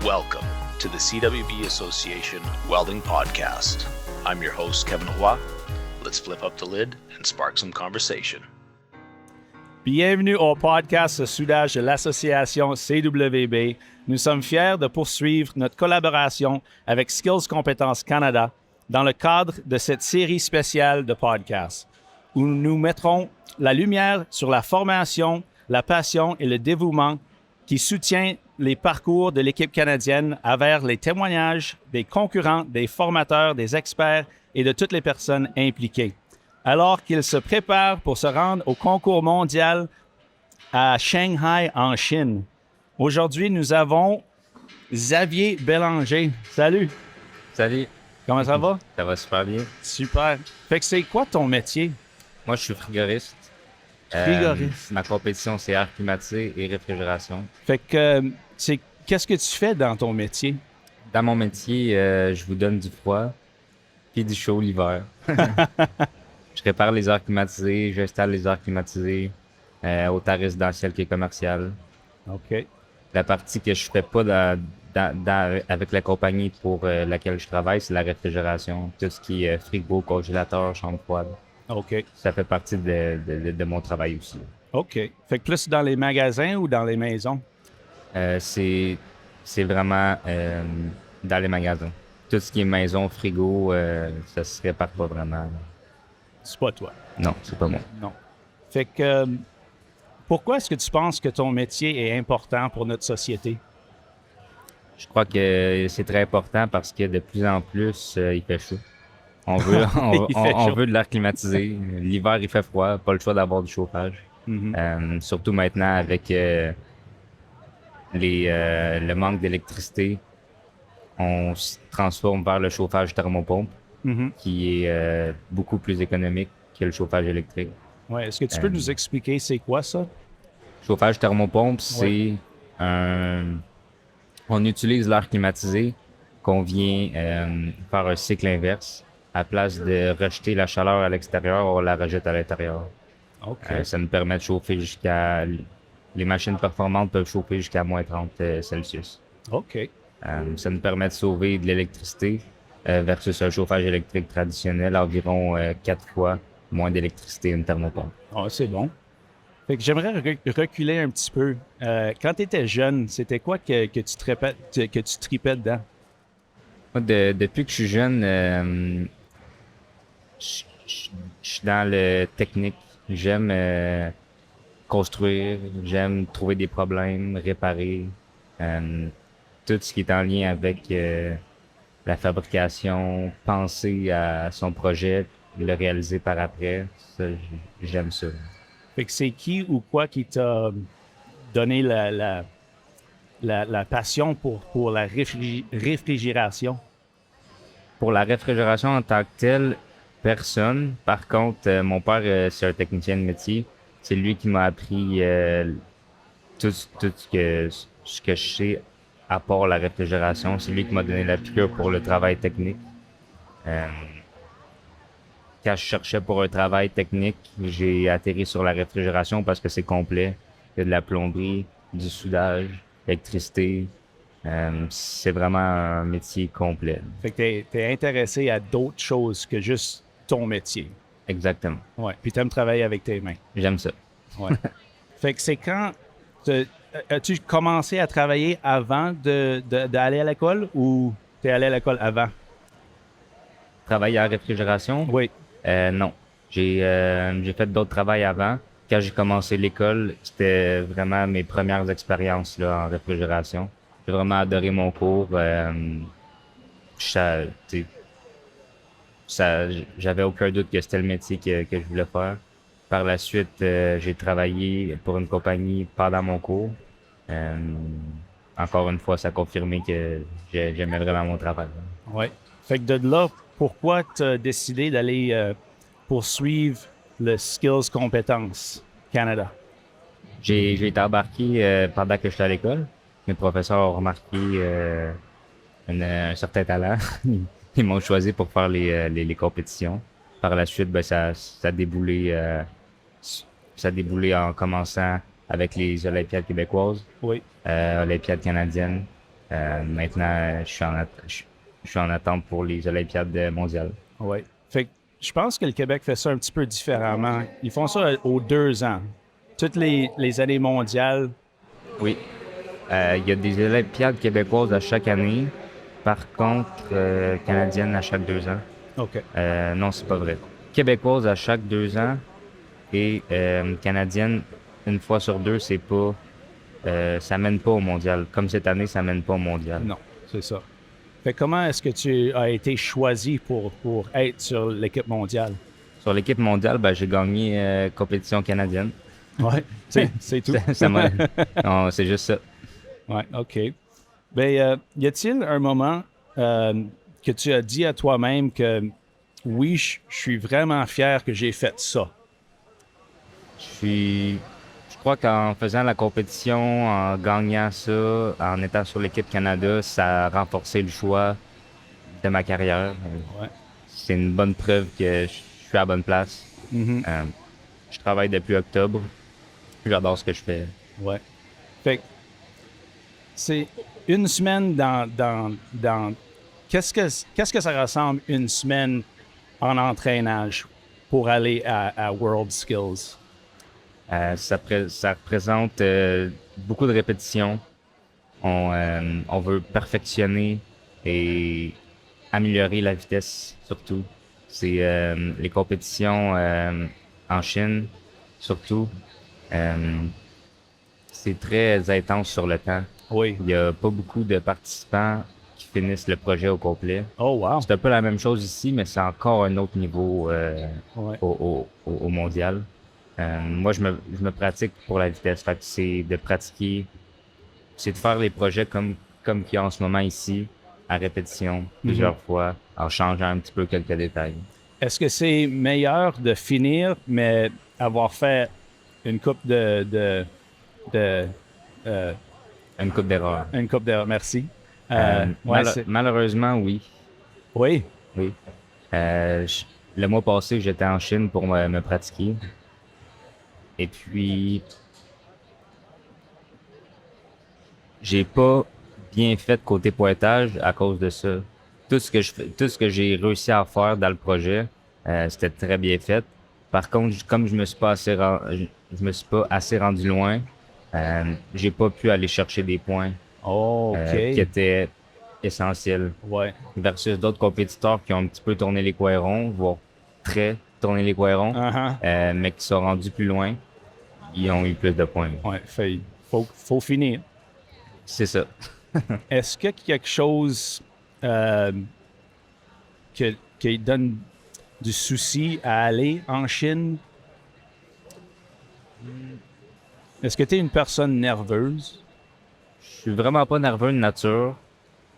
Welcome to the CWB Association Welding Podcast. I'm your host, Kevin Roy. Let's flip up the lid and spark some conversation. Bienvenue au podcast soudage de l'association CWB. Nous sommes fiers de poursuivre notre collaboration avec Skills Compétences Canada dans le cadre de cette série spéciale de podcasts où nous mettrons la lumière sur la formation, la passion et le dévouement qui soutient les parcours de l'équipe canadienne à travers les témoignages des concurrents, des formateurs, des experts et de toutes les personnes impliquées. Alors qu'ils se préparent pour se rendre au concours mondial à Shanghai, en Chine. Aujourd'hui, nous avons Xavier Bélanger. Salut! Salut! Comment ça va? Ça va super bien. Super! Fait que c'est quoi ton métier? Moi, je suis frigoriste. Frigoriste. Ma compétition, c'est air climatisé et réfrigération. Fait que qu'est-ce que tu fais dans ton métier? Dans mon métier, je vous donne du froid puis du chaud l'hiver. Je répare les airs climatisés, j'installe les airs climatisés, autant résidentiel que commercial. OK. La partie que je fais pas avec la compagnie pour laquelle je travaille, c'est la réfrigération. Tout ce qui est frigo, congélateur, chambre froide. OK. Ça fait partie de mon travail aussi. OK. Fait que plus dans les magasins ou dans les maisons? C'est vraiment dans les magasins. Tout ce qui est maison, frigo, ça se répare pas vraiment. C'est pas toi. Non, c'est pas moi. Non. Fait que pourquoi est-ce que tu penses que ton métier est important pour notre société? Je crois que c'est très important parce que de plus en plus, il fait chaud. On veut de l'air climatisé. L'hiver, il fait froid. Pas le choix d'avoir du chauffage. Mm-hmm. Surtout maintenant avec le manque d'électricité. On se transforme vers le chauffage thermopompe, Mm-hmm. qui est beaucoup plus économique que le chauffage électrique. Ouais. Est-ce que tu peux nous expliquer c'est quoi ça? Chauffage thermopompe, c'est on utilise l'air climatisé qu'on vient faire un cycle inverse. À la place de rejeter la chaleur à l'extérieur, on la rejette à l'intérieur. OK. Ça nous permet de chauffer les machines performantes peuvent chauffer jusqu'à moins 30 Celsius. OK. Ça nous permet de sauver de l'électricité versus un chauffage électrique traditionnel, environ 4 fois moins d'électricité une thermopompe. Ah, c'est bon. Fait que j'aimerais reculer un petit peu. Quand tu étais jeune, c'était quoi que tu tripais dedans? Moi, depuis que je suis jeune, je suis dans le technique. J'aime construire, j'aime trouver des problèmes, réparer. Tout ce qui est en lien avec la fabrication, penser à son projet, le réaliser par après, ça, j'aime ça. Fait que c'est qui ou quoi qui t'a donné la passion pour la réfrigération? Pour la réfrigération en tant que telle, personne. Par contre, mon père, c'est un technicien de métier. C'est lui qui m'a appris tout ce que je sais à part la réfrigération. C'est lui qui m'a donné la piqûre pour le travail technique. Quand je cherchais pour un travail technique, j'ai atterri sur la réfrigération parce que c'est complet. Il y a de la plomberie, du soudage, l'électricité. C'est vraiment un métier complet. Fait que t'es intéressé à d'autres choses que juste ton métier. Exactement. Ouais. Puis t'aimes travailler avec tes mains. J'aime ça. Ouais. Fait que c'est quand... As-tu commencé à travailler avant d'aller à l'école ou t'es allé à l'école avant? Travailler en réfrigération? Oui. Non. J'ai fait d'autres travails avant. Quand j'ai commencé l'école, c'était vraiment mes premières expériences là, en réfrigération. J'ai vraiment adoré mon cours. J'avais aucun doute que c'était le métier que je voulais faire. Par la suite, j'ai travaillé pour une compagnie pendant mon cours. Encore une fois, ça a confirmé que j'aimais vraiment mon travail. Oui. Fait que de là, pourquoi tu as décidé d'aller poursuivre le Skills Compétences Canada? J'ai été embarqué pendant que j'étais à l'école. Mes professeurs ont remarqué un certain talent. Ils m'ont choisi pour faire les compétitions. Par la suite, ben, ça a déboulé en commençant avec les Olympiades québécoises, Oui. Olympiades canadiennes. Maintenant, je suis en attente pour les Olympiades mondiales. Oui. Fait que je pense que le Québec fait ça un petit peu différemment. Ils font ça aux 2 ans. Toutes les années mondiales. Oui. Il y a des Olympiades québécoises à chaque année. Par contre, canadiennes à chaque 2 ans. OK. Non, c'est pas vrai. Québécoises à chaque 2 ans et canadiennes une fois sur deux, c'est pas. Ça mène pas au mondial. Comme cette année, ça mène pas au mondial. Non, c'est ça. Fait que comment est-ce que tu as été choisi pour être sur l'équipe mondiale? Sur l'équipe mondiale, ben, j'ai gagné compétition canadienne. Oui. C'est tout. Non, c'est juste ça. Oui, OK. Bien, y a-t-il un moment que tu as dit à toi-même que oui, je suis vraiment fier que j'ai fait ça? Je crois qu'en faisant la compétition, en gagnant ça, en étant sur l'équipe Canada, ça a renforcé le choix de ma carrière. Ouais. C'est une bonne preuve que je suis à la bonne place. Je travaille depuis octobre. J'adore ce que je fais. Ouais. Fait que c'est une semaine dans qu'est-ce que ça ressemble une semaine en entraînage pour aller à World Skills? Ça représente beaucoup de répétitions. On veut perfectionner et améliorer la vitesse, surtout. C'est les compétitions en Chine, surtout. C'est très intense sur le temps. Oui. Il n'y a pas beaucoup de participants qui finissent le projet au complet. Oh, wow. C'est un peu la même chose ici, mais c'est encore un autre niveau Ouais. au mondial. Moi, je me pratique pour la vitesse. Fait que c'est de pratiquer, c'est de faire les projets comme qu'il y a en ce moment ici, à répétition, plusieurs fois, en changeant un petit peu quelques détails. Est-ce que c'est meilleur de finir, mais avoir fait une coupe de Une coupe d'erreurs. une coupe d'erreurs? Merci. Ouais, Malheureusement, oui. oui. Oui. Le mois passé, j'étais en Chine pour me pratiquer. Et puis, j'ai pas bien fait côté pointage à cause de ça. Tout ce que j'ai réussi à faire dans le projet, c'était très bien fait. Par contre, comme je me suis pas assez rendu loin, j'ai pas pu aller chercher des points Oh, OK. qui étaient essentiels. Ouais. Versus d'autres compétiteurs qui ont un petit peu tourné les coirons, voire très tourné les coirons, Uh-huh. mais qui sont rendus plus loin, ils ont eu plus de points. Ouais. Faut finir. C'est ça. Est-ce qu'il y a quelque chose qui donne du souci à aller en Chine? Est-ce que tu es une personne nerveuse? Je suis vraiment pas nerveux de nature.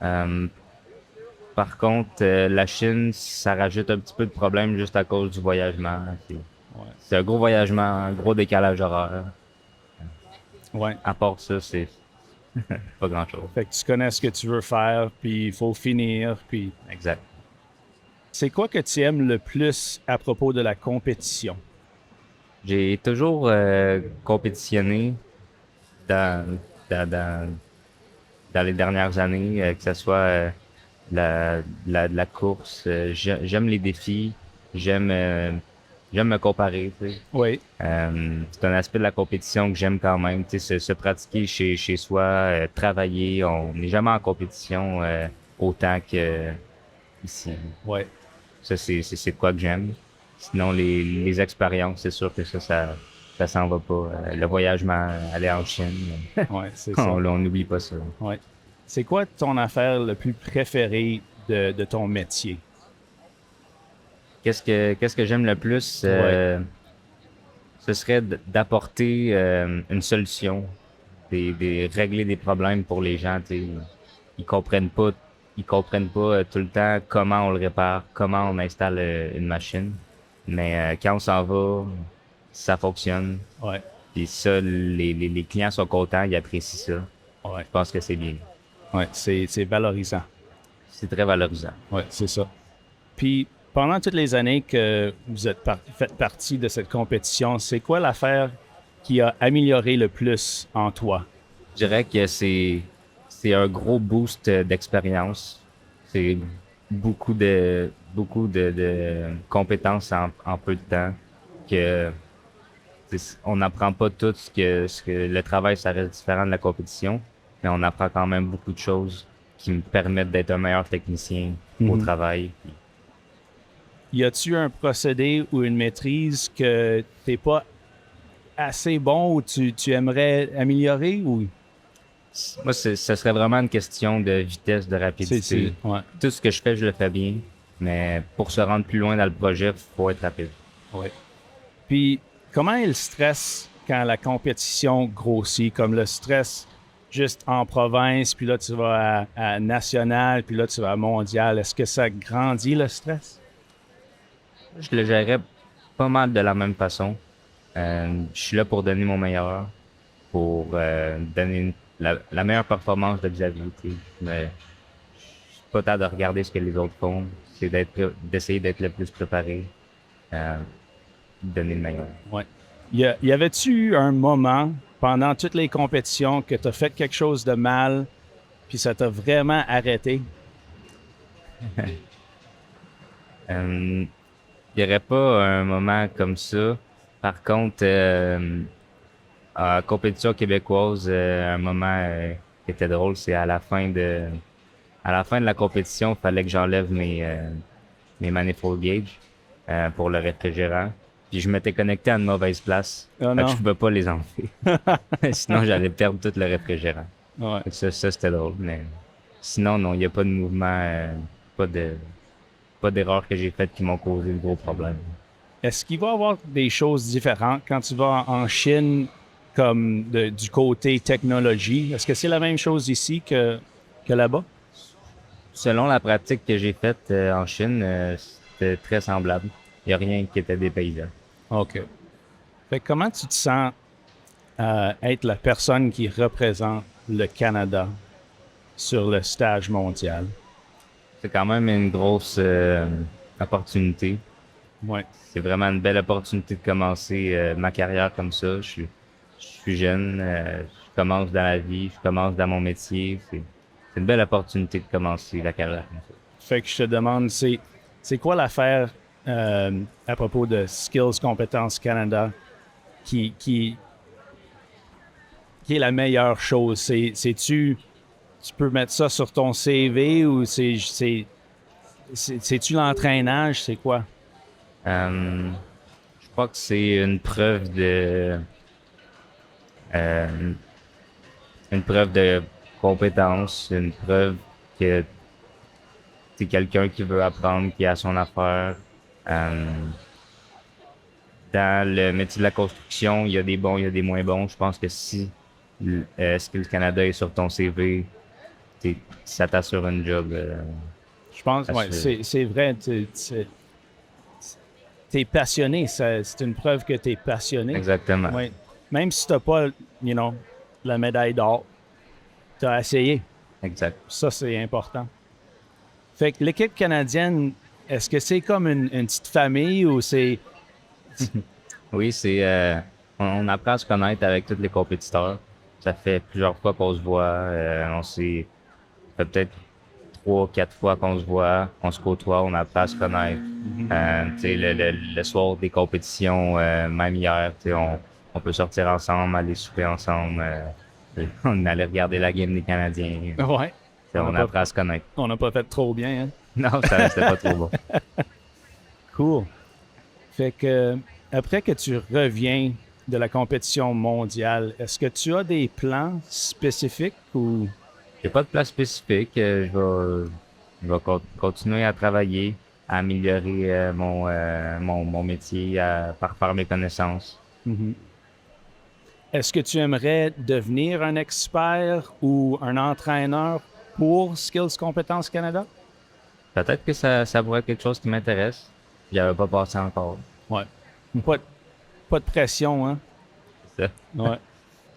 Par contre, la Chine, ça rajoute un petit peu de problème juste à cause du voyagement. C'est un gros voyagement, un gros décalage horaire. Ouais. À part ça, c'est pas grand-chose. Fait que tu connais ce que tu veux faire, puis il faut finir, puis... Exact. C'est quoi que tu aimes le plus à propos de la compétition? J'ai toujours compétitionné dans, dans les dernières années, que ce soit la course. J'aime les défis, j'aime me comparer. Tu sais. Oui. C'est un aspect de la compétition que j'aime quand même. Tu sais, se pratiquer chez soi, travailler. On n'est jamais en compétition autant que ici. Ouais. Ça, c'est de quoi que j'aime. Sinon, les expériences, c'est sûr que ça s'en va pas. Le voyagement, aller en Chine, Ouais, c'est ça. on n'oublie pas ça. Ouais. C'est quoi ton affaire le plus préférée de ton métier? Qu'est-ce que j'aime le plus? Ce serait d'apporter une solution, régler des problèmes pour les gens. Tu sais. Ils comprennent pas tout le temps comment on le répare, comment on installe une machine. Mais quand on s'en va, ça fonctionne. Ouais. Puis ça, les clients sont contents, ils apprécient ça. Ouais. Je pense que c'est bien. Ouais, c'est valorisant. C'est très valorisant. Oui, c'est ça. Puis, pendant toutes les années que vous êtes fait partie de cette compétition, c'est quoi l'affaire qui a amélioré le plus en toi? Je dirais que c'est c'est un gros boost d'expérience. C'est beaucoup de compétences en peu de temps que on n'apprend pas tout ce que le travail, ça reste différent de la compétition, mais on apprend quand même beaucoup de choses qui me permettent d'être un meilleur technicien au travail. Y a-tu un procédé ou une maîtrise que t'es pas assez bon ou tu aimerais améliorer ou Moi, ce serait vraiment une question de vitesse, de rapidité. ouais. Tout ce que je fais, je le fais bien, mais pour se rendre plus loin dans le projet, il faut être rapide. Ouais. Puis comment est le stress quand la compétition grossit, comme le stress juste en province, puis là tu vas à national, puis là tu vas à mondial. Est-ce que ça grandit le stress? Je le gérais pas mal de la même façon. Je suis là pour donner mon meilleur, pour donner la meilleure performance de Xavier. Mais je suis pas tard de regarder ce que les autres font. C'est d'essayer d'être le plus préparé, donner le meilleur. Ouais. Y avait-tu un moment pendant toutes les compétitions que tu as fait quelque chose de mal, puis ça t'a vraiment arrêté? Il n'y aurait pas un moment comme ça. Par contre, à la compétition québécoise, un moment qui était drôle, c'est à la fin de la compétition, il fallait que j'enlève mes manifold gauge pour le réfrigérant. Puis je m'étais connecté à une mauvaise place. Oh Fait que non. je pouvais pas les enlever. Sinon, j'allais perdre tout le réfrigérant. Ouais. Fait que ça c'était drôle. Mais sinon, non, il n'y a pas de mouvement, pas d'erreurs que j'ai faites qui m'ont causé de gros problèmes. Est-ce qu'il va y avoir des choses différentes quand tu vas en Chine, comme du côté technologie? Est-ce que c'est la même chose ici que là-bas? Selon la pratique que j'ai faite en Chine, c'était très semblable. Il n'y a rien qui était dépaysant. OK. Fait que comment tu te sens être la personne qui représente le Canada sur le stage mondial? C'est quand même une grosse opportunité. Ouais. C'est vraiment une belle opportunité de commencer ma carrière comme ça. Je suis jeune, je commence dans la vie, je commence dans mon métier. C'est une belle opportunité de commencer la carrière comme ça. Fait que je te demande, c'est quoi l'affaire à propos de Skills Compétences Canada qui est la meilleure chose? Tu peux mettre ça sur ton CV ou c'est-tu l'entraînage? C'est quoi? Je crois que c'est une preuve de compétence, une preuve que t'es quelqu'un qui veut apprendre, qui a son affaire. Dans le métier de la construction, il y a des bons, il y a des moins bons. Je pense que si Skills Canada est sur ton CV, ça t'assure une job. Je pense, ouais, c'est vrai. T'es passionné, c'est une preuve que t'es passionné. Exactement. Ouais. Même si t'as pas, la médaille d'or, t'as essayé. Exact. Ça, c'est important. Fait que l'équipe canadienne, est-ce que c'est comme une petite famille ou c'est... Oui, on apprend à se connaître avec tous les compétiteurs. Ça fait plusieurs fois qu'on se voit. Ça fait peut-être 3-4 fois qu'on se voit. On se côtoie, on apprend à se connaître. Tu sais, le soir des compétitions, même hier, tu sais, on peut sortir ensemble, aller souper ensemble. On allait regarder la game des Canadiens. Ouais. On apprend à se connaître. On n'a pas fait trop bien, hein? Non, ça restait pas trop bon. Cool. Fait que, après que tu reviens de la compétition mondiale, est-ce que tu as des plans spécifiques ou... J'ai pas de plan spécifique. Je vais continuer à travailler, à améliorer mon métier, à parfaire mes connaissances. Mhm. Est-ce que tu aimerais devenir un expert ou un entraîneur pour Skills Compétences Canada? Peut-être que ça pourrait être quelque chose qui m'intéresse. J'y avais pas passé encore. Ouais. Pas de pression, hein? C'est ça. Ouais.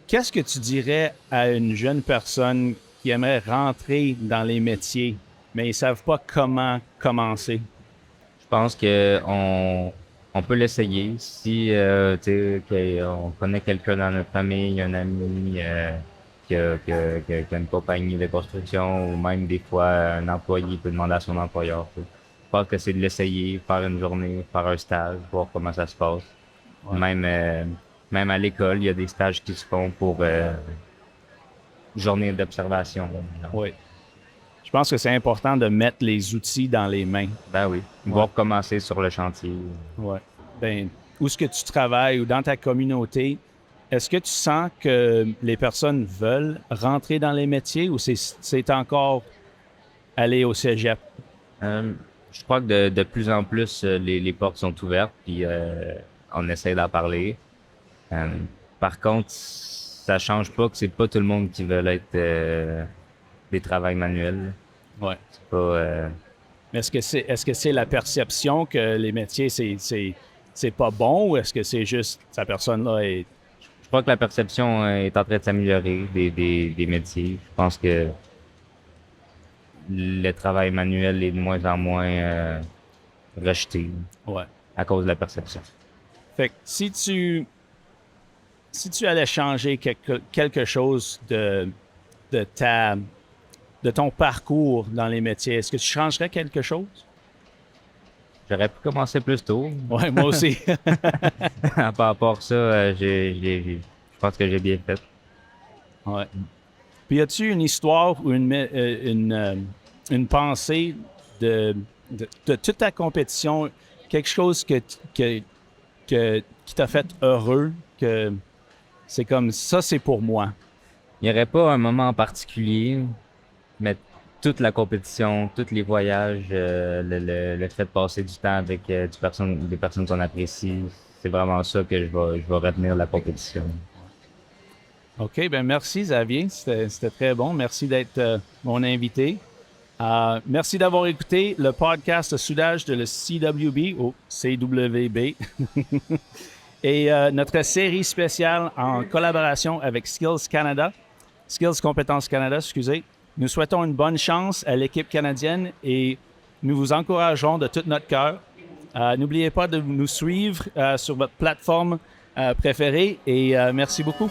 Qu'est-ce que tu dirais à une jeune personne qui aimerait rentrer dans les métiers, mais ils ne savent pas comment commencer? Je pense que on peut l'essayer si tu sais, on connaît quelqu'un dans notre famille, un ami qu'une compagnie de construction ou même des fois un employé peut demander à son employeur. Je pense que c'est de l'essayer, faire une journée, faire un stage, voir comment ça se passe. Ouais. Même à l'école, il y a des stages qui se font pour journée d'observation. Oui. Je pense que c'est important de mettre les outils dans les mains. Ben oui, voir commencer sur le chantier. Ouais. Ben, où est-ce que tu travailles ou dans ta communauté, est-ce que tu sens que les personnes veulent rentrer dans les métiers ou c'est encore aller au cégep? Je crois que de plus en plus, les portes sont ouvertes, puis on essaie d'en parler. Par contre, ça change pas que c'est pas tout le monde qui veut être des travails manuels. Ouais. C'est pas... Mais est-ce que c'est la perception que les métiers, c'est pas bon ou est-ce que c'est juste sa personne-là est... Je crois que la perception est en train de s'améliorer des métiers. Je pense que le travail manuel est de moins en moins rejeté Ouais. à cause de la perception. Fait que si tu allais changer quelque chose de ton parcours dans les métiers, est-ce que tu changerais quelque chose? J'aurais pu commencer plus tôt. Ouais, moi aussi. Par rapport à ça, je pense que j'ai bien fait. Ouais. Puis, as-tu une histoire ou une pensée de toute ta compétition, quelque chose qui t'a fait heureux, que c'est comme ça, c'est pour moi? Il n'y aurait pas un moment en particulier, mais toute la compétition, tous les voyages, le fait de passer du temps avec des personnes qu'on apprécie, c'est vraiment ça que je vais retenir de la compétition. OK, ben merci Xavier, c'était très bon. Merci d'être mon invité. Merci d'avoir écouté le podcast de soudage de le CWB ou CWB et notre série spéciale en collaboration avec Skills Compétences Canada, excusez. Nous souhaitons une bonne chance à l'équipe canadienne et nous vous encourageons de tout notre cœur. N'oubliez pas de nous suivre sur votre plateforme préférée et merci beaucoup.